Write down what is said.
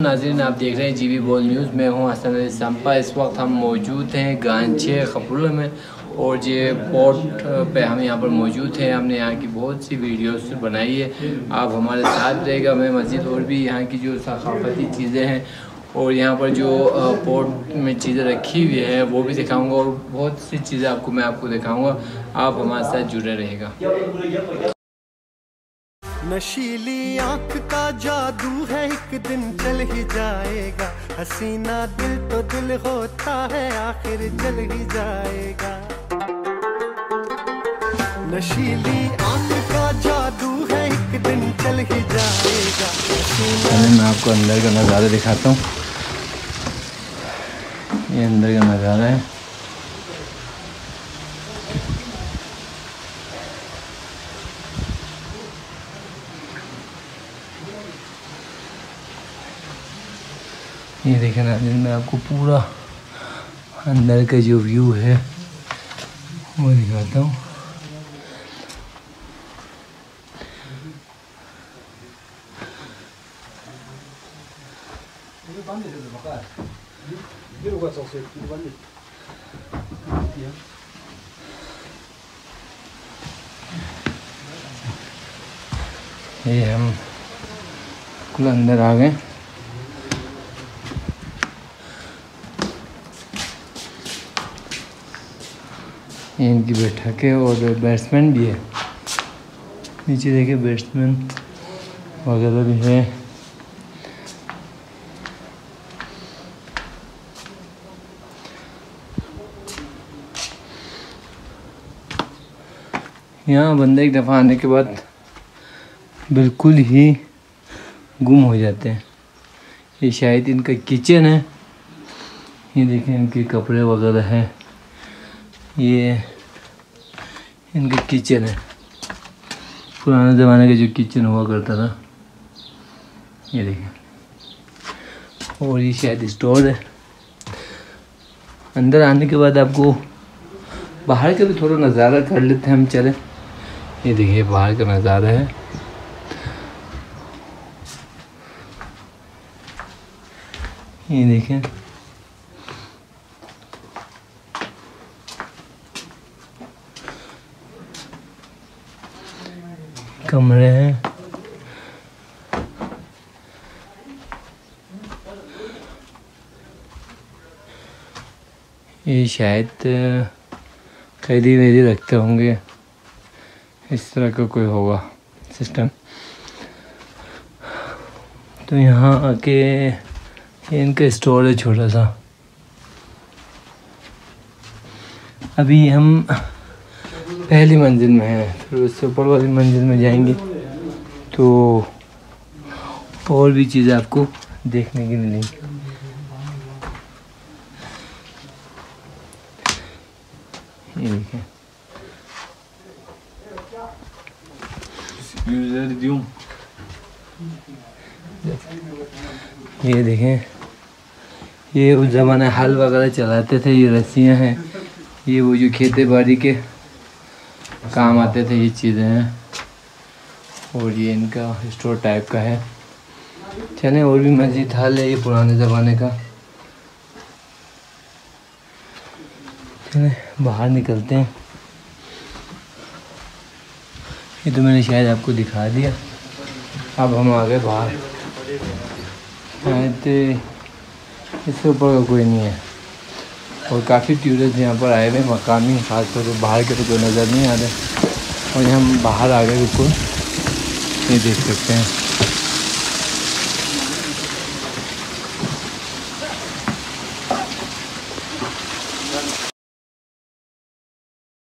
नाज़रीन, आप देख रहे हैं जीवी बोल न्यूज़। मैं हूं हसन अली संपा। इस वक्त हम मौजूद हैं गांचे खपरुल में और ये पोर्ट पे हम यहां पर मौजूद हैं। हमने यहां की बहुत सी वीडियोस बनाई है, आप हमारे साथ रहेगा। मैं मज़ीद और भी यहां की जो सकाफती चीज़ें हैं और यहाँ पर जो पोर्ट में चीज़ें रखी हुई है वो भी दिखाऊँगा और बहुत सी चीज़ें मैं आपको दिखाऊँगा। आप हमारे साथ जुड़े रहेगा। नशीली आँख का जादू है, एक दिन चल ही जाएगा। हसीना दिल तो दिल होता है, आखिर चल ही जाएगा। नशीली आँख का जादू है, एक दिन चल ही जाएगा। मैं आपको अंदर का नज़ारा दिखाता हूँ। ये अंदर का नज़ारा है। ये देखें ना, मैं आपको पूरा अंदर का जो व्यू है वो दिखाता हूँ। ये हम कुल अंदर आ गए। इनकी बैठक है और बैट्समैन भी है। नीचे देखिए बैट्समैन वगैरह भी है। यहाँ बंदे एक दफ़ा आने के बाद बिल्कुल ही गुम हो जाते हैं। ये शायद इनका किचन है। ये देखें इनके कपड़े वगैरह हैं। ये इनका किचन है, पुराने ज़माने का जो किचन हुआ करता था। ये देखिए, और ये शायद स्टोर है। अंदर आने के बाद आपको बाहर का भी थोड़ा नज़ारा कर लेते हैं हम, चले। ये देखिए बाहर का नज़ारा है। ये देखें, कमरे हैं। ये शायद कैदी वैदी रखते होंगे, इस तरह का कोई होगा सिस्टम। तो यहाँ आके इनका स्टोर है छोटा सा। अभी हम पहली मंजिल में हैं, फिर उससे ऊपर वाली मंजिल में जाएंगे तो और भी चीज़ें आपको देखने की मिलेंगी। ये देखें, ये देखें, ये उस ज़माने हल वगैरह चलाते थे। ये रस्सियाँ हैं, ये वो जो खेती बाड़ी के काम आते थे ये चीज़ें हैं। और ये इनका स्टोर टाइप का है। चलें, और भी मस्जिद हाल है ये पुराने ज़माने का। चलें बाहर निकलते हैं। ये तो मैंने शायद आपको दिखा दिया। अब हम आ गए बाहर। शायद इससे ऊपर का कोई नहीं है और काफ़ी टूरिस्ट यहाँ पर आए हुए मकामी, खासतौर पर बाहर के तो कोई नज़र नहीं आ रहे। और हम बाहर आ गए बिल्कुल, ये देख सकते हैं।